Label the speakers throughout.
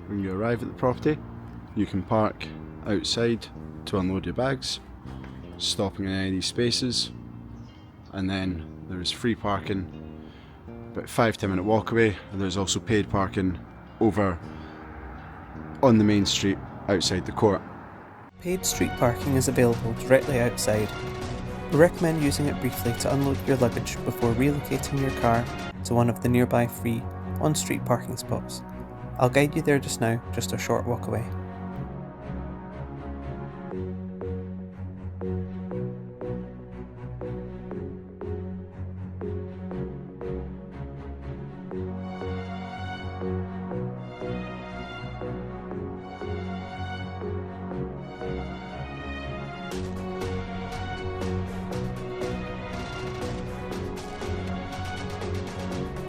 Speaker 1: when you arrive at the property. You can park outside to unload your bags, stopping in any of these spaces, and then there is free parking about 5-10 minute walk away, and there's also paid parking over on the main street outside the court.
Speaker 2: Paid street parking is available directly outside. We recommend using it briefly to unload your luggage before relocating your car to one of the nearby free on-street parking spots. I'll guide you there just now, just a short walk away.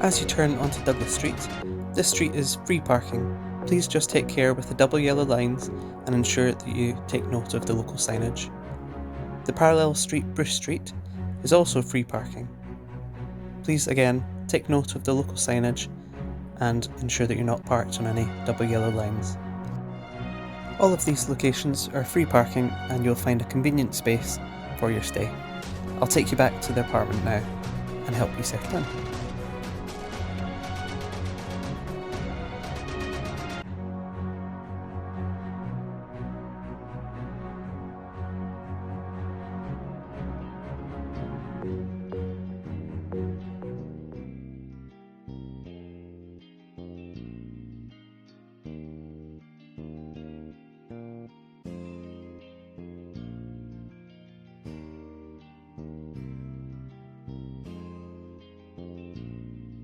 Speaker 2: As you turn onto Douglas Street, this street is free parking. Please just take care with the double yellow lines and ensure that you take note of the local signage. The parallel street, Bruce Street, is also free parking. Please again take note of the local signage and ensure that you're not parked on any double yellow lines. All of these locations are free parking and you'll find a convenient space for your stay. I'll take you back to the apartment now and help you settle in.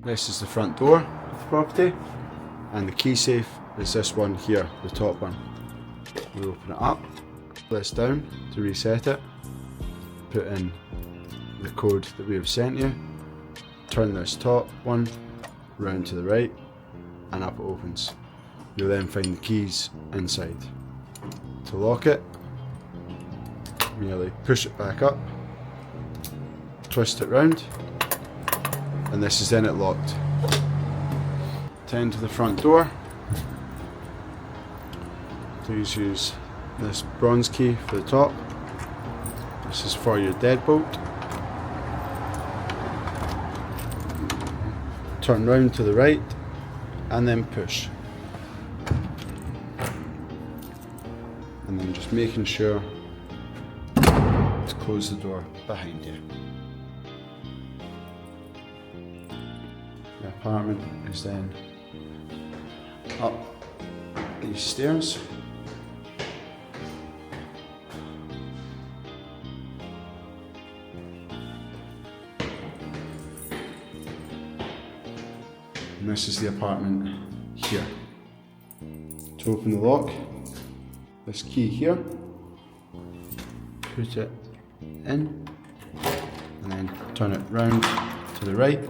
Speaker 1: This is the front door of the property, and the key safe is this one here, the top one. We open it up, this down to reset it, put in the code that we have sent you, turn this top one round to the right, and up it opens. You'll then find the keys inside. To lock it, merely push it back up, twist it round, and this is then it locked. Turn to the front door. Please use this bronze key for the top. This is for your deadbolt. Turn round to the right and then push. And then just making sure to close the door behind you. The apartment is then up these stairs. And this is the apartment here. To open the lock, this key here, put it in, and then turn it round to the right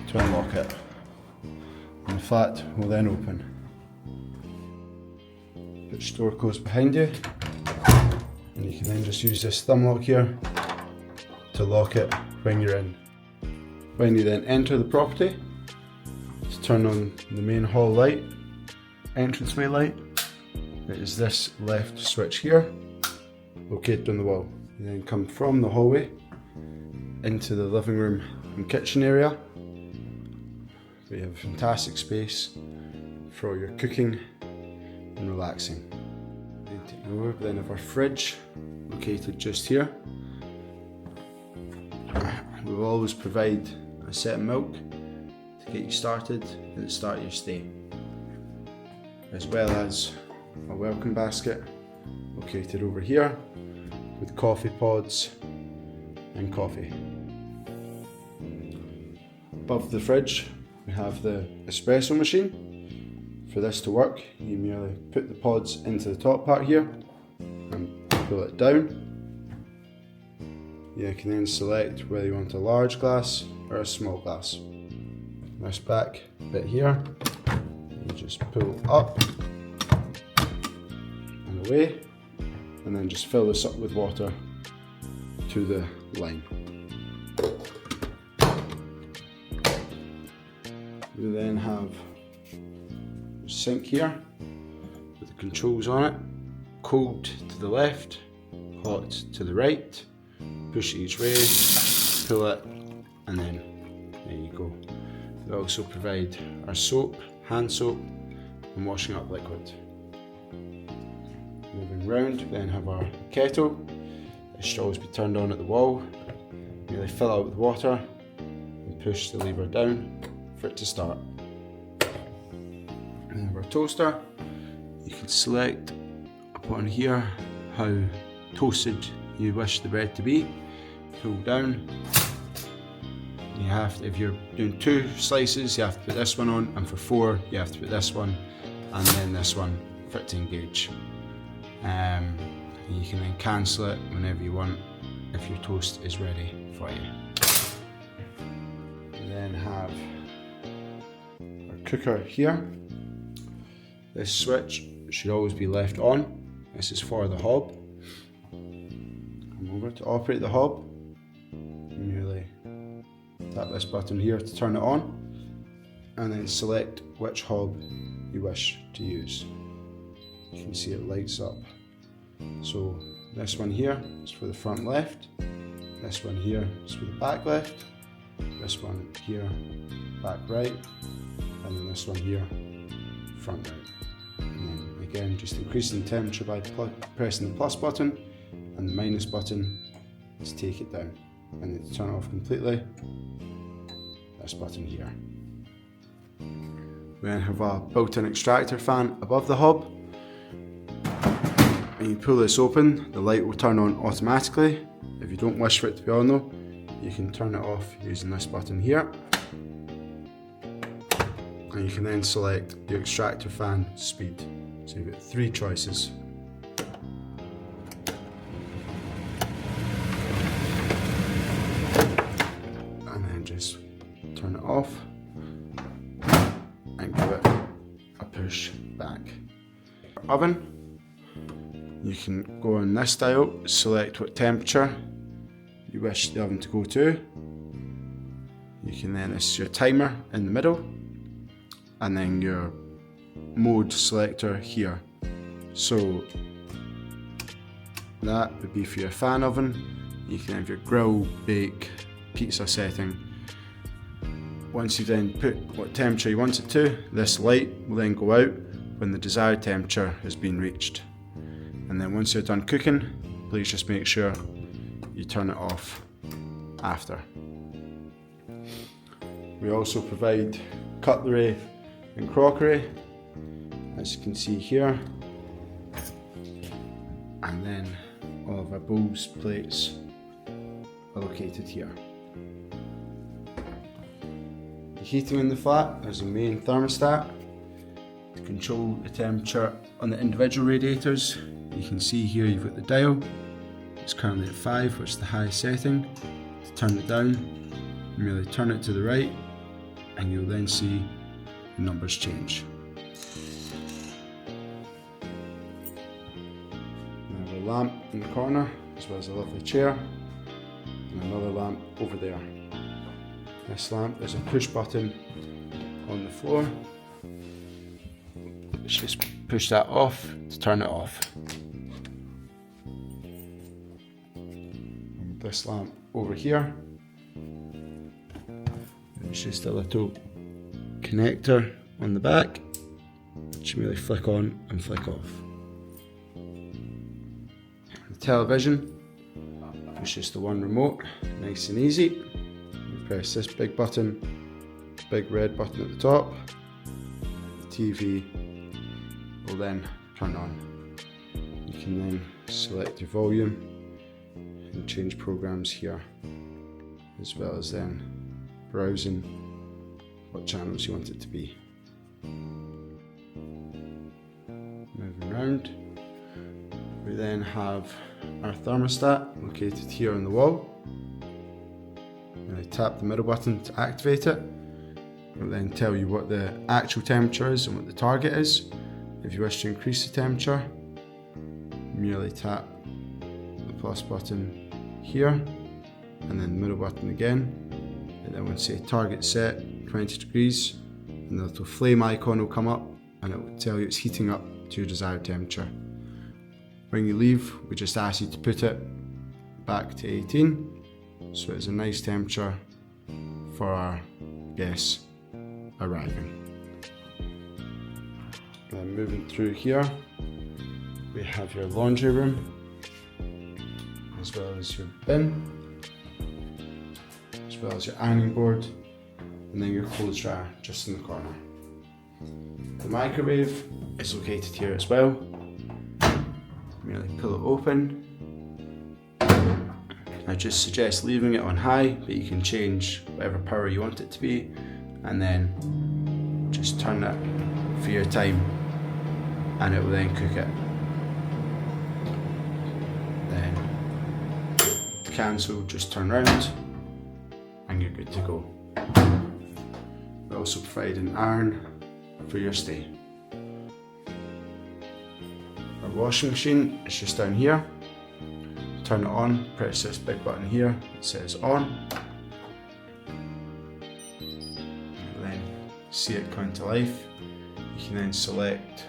Speaker 1: to unlock it. And the flat will then open. Put your door closed behind you, and you can then just use this thumb lock here to lock it when you're in. When you then enter the property, to turn on the main hall light, entranceway light, it is this left switch here, located on the wall. You then come from the hallway into the living room and kitchen area. We have a fantastic space for your cooking and relaxing. Then taking over, we then have our fridge located just here. We will always provide a set of milk to get you started at the start of your stay, as well as a welcome basket located over here with coffee pods and coffee. Above the fridge we have the espresso machine. For this to work, you merely put the pods into the top part here and pull it down. You can then select whether you want a large glass or a small glass. This back bit here, you just pull up and away, and then just fill this up with water to the line. We then have a sink here controls on it. Cold to the left, hot to the right. Push it each way, pull it, and then there you go. We also provide our soap, hand soap, and washing up liquid. Moving round, we then have our kettle. It should always be turned on at the wall. Really fill it with water and push the lever down for it to start. And we have our toaster. You can select upon here how toasted you wish the bread to be. Pull down. You have to, if you're doing 2 slices, you have to put this one on, and for 4 you have to put this one and then this one for it to engage. You can then cancel it whenever you want if your toast is ready for you. We then have our cooker here. This switch should always be left on. This is for the hob. Come over to operate the hob. Merely tap this button here to turn it on, and then select which hob you wish to use. You can see it lights up. So this one here is for the front left, this one here is for the back left, this one here back right, and then this one here front right. And then again, just increasing the temperature by pressing the plus button and the minus button to take it down, and then to turn it off completely, this button here. We then have a built-in extractor fan above the hob. When you pull this open, the light will turn on automatically. If you don't wish for it to be on though, you can turn it off using this button here. And you can then select the extractor fan speed. So you've got 3 choices. And then just turn it off and give it a push back. Oven. You can go on this dial, select what temperature you wish the oven to go to. You can then, this is your timer in the middle, and then your mode selector here. So that would be for your fan oven. You can have your grill, bake, pizza setting. Once you then put what temperature you want it to, this light will then go out when the desired temperature has been reached. And then once you're done cooking, please just make sure you turn it off after. We also provide cutlery and crockery, as you can see here. And then all of our bowls, plates are located here. The heating in the flat, there's a main thermostat to control the temperature on the individual radiators. You can see here you've got the dial. It's currently at 5, which is the highest setting. To turn it down, merely turn it to the right, and you'll then see the numbers change. We have a lamp in the corner, as well as a lovely chair, and another lamp over there. This lamp, there's a push button on the floor. Let's just push that off to turn it off. And this lamp over here, it's just a little connector on the back, which you really flick on and flick off. The television, it's just the one remote, nice and easy. You press this big button, big red button at the top. The TV will then turn on. You can then select your volume and change programs here, as well as then browsing what channels you want it to be. Moving around, we then have our thermostat located here on the wall. When I tap the middle button to activate it, it will then tell you what the actual temperature is and what the target is. If you wish to increase the temperature, merely tap the plus button here, and then the middle button again. And then we'll say target set 20 degrees, and the little flame icon will come up, and it will tell you it's heating up to your desired temperature. When you leave, we just ask you to put it back to 18, so it's a nice temperature for our guests arriving. Then moving through here, we have your laundry room, as well as your bin, as well as your ironing board, and then your clothes dryer just in the corner. The microwave is located here as well. Merely pull it open. I just suggest leaving it on high, but you can change whatever power you want it to be, and then just turn it for your time, and it will then cook it. Then cancel, just turn around, and you're good to go. We also provide an iron for your stay. Our washing machine is just down here. Turn it on, press this big button here, it says on. And then see it come to life. You can then select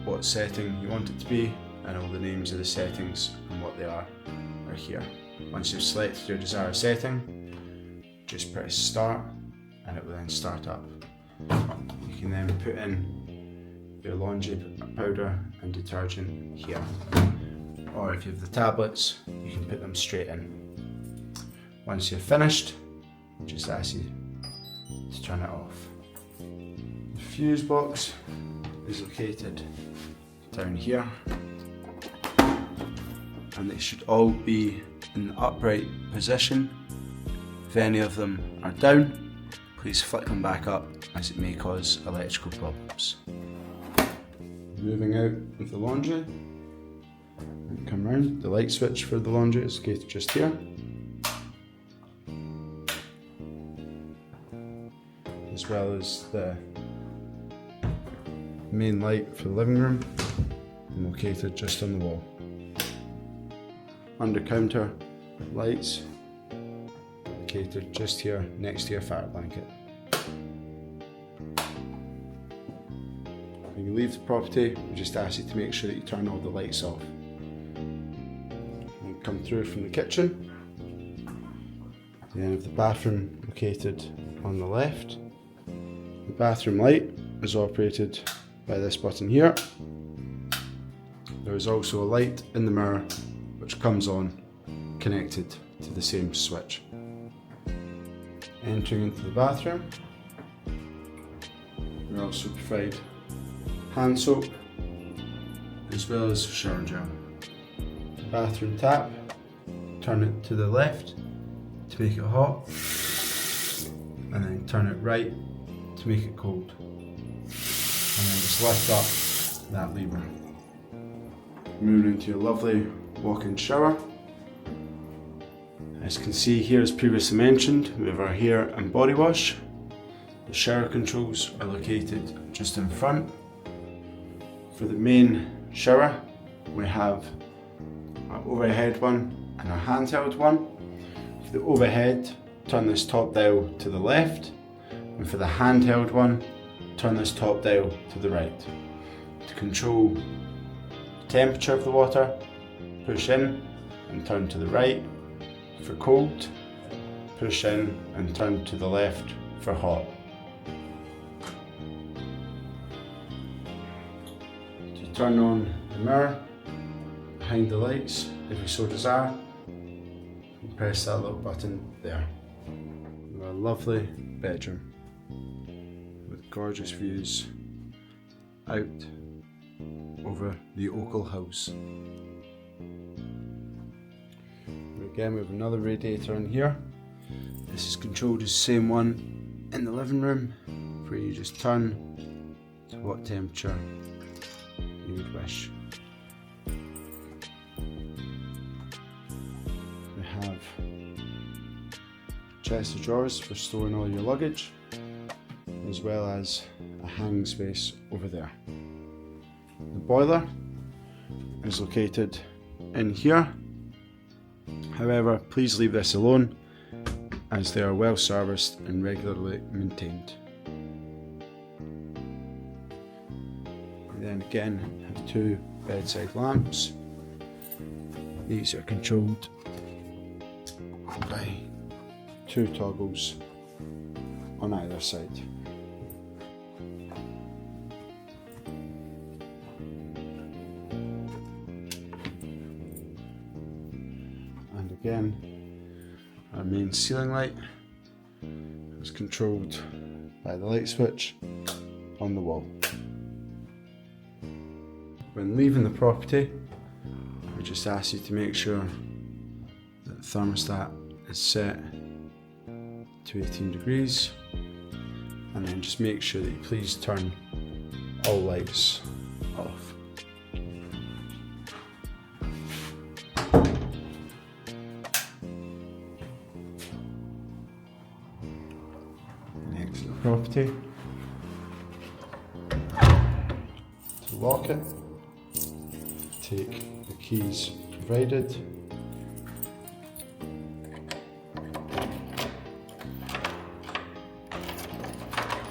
Speaker 1: what setting you want it to be, and all the names of the settings and what they are here. Once you've selected your desired setting, just press start and it will then start up. You can then put in your laundry powder and detergent here. Or if you have the tablets, you can put them straight in. Once you're finished, just ask you to turn it off. The fuse box is located down here, and they should all be in the upright position. If any of them are down, please flick them back up, as it may cause electrical problems. Moving out of the laundry, and come round, the light switch for the laundry is located just here. As well as the main light for the living room, located just on the wall. Under counter lights, located just here next to your fire blanket. When you leave the property, we just ask you to make sure that you turn all the lights off. And come through from the kitchen. Then have the bathroom located on the left. The bathroom light is operated by this button here. There is also a light in the mirror which comes on, connected to the same switch. Entering into the bathroom, we also provide hand soap as well as shower gel. The bathroom tap, turn it to the left to make it hot, and then turn it right to make it cold. And then just lift up that lever. Moving into your lovely walk-in shower. As you can see here, as previously mentioned, we have our hair and body wash. The shower controls are located just in front. For the main shower, we have our overhead one and our handheld one. For the overhead, turn this top dial to the left, and for the handheld one, turn this top dial to the right. To control the temperature of the water, push in and turn to the right. For cold, push in and turn to the left for hot. To turn on the mirror behind the lights, if you so desire, you press that little button there. We have a lovely bedroom with gorgeous views out over the Oakle House. Again, we have another radiator in here. This is controlled as the same one in the living room, where you just turn to what temperature you would wish. We have a chest of drawers for storing all your luggage, as well as a hanging space over there. The boiler is located in here. However, please leave this alone, as they are well serviced and regularly maintained. We then again have two bedside lamps. These are controlled by two toggles on either side. And again, our main ceiling light is controlled by the light switch on the wall. When leaving the property, we just ask you to make sure that the thermostat is set to 18 degrees, and then just make sure that you please turn all lights off. Exit the property. To lock it, take the keys provided,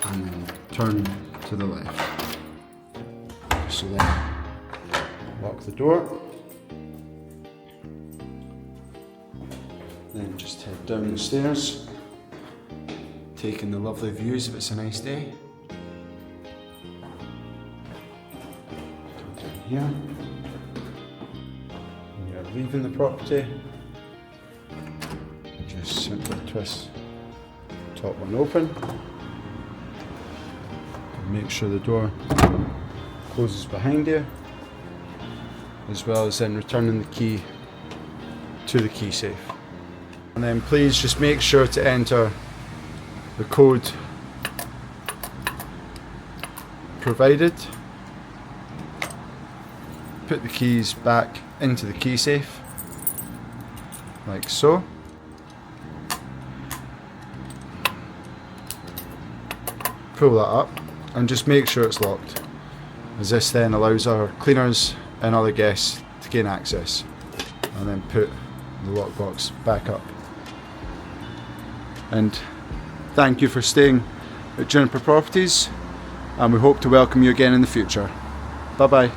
Speaker 1: and then turn to the left. So then lock the door, then just head down the stairs, taking the lovely views if it's a nice day. Down here. When you're leaving the property, just simply twist the top one open. Make sure the door closes behind you, as well as then returning the key to the Keysafe. And then please just make sure to enter the code provided. Put the keys back into the Keysafe, like so. Pull that up and just make sure it's locked, as this then allows our cleaners and other guests to gain access. And then put the lockbox back up. And thank you for staying at Juniper Properties, and we hope to welcome you again in the future. Bye bye.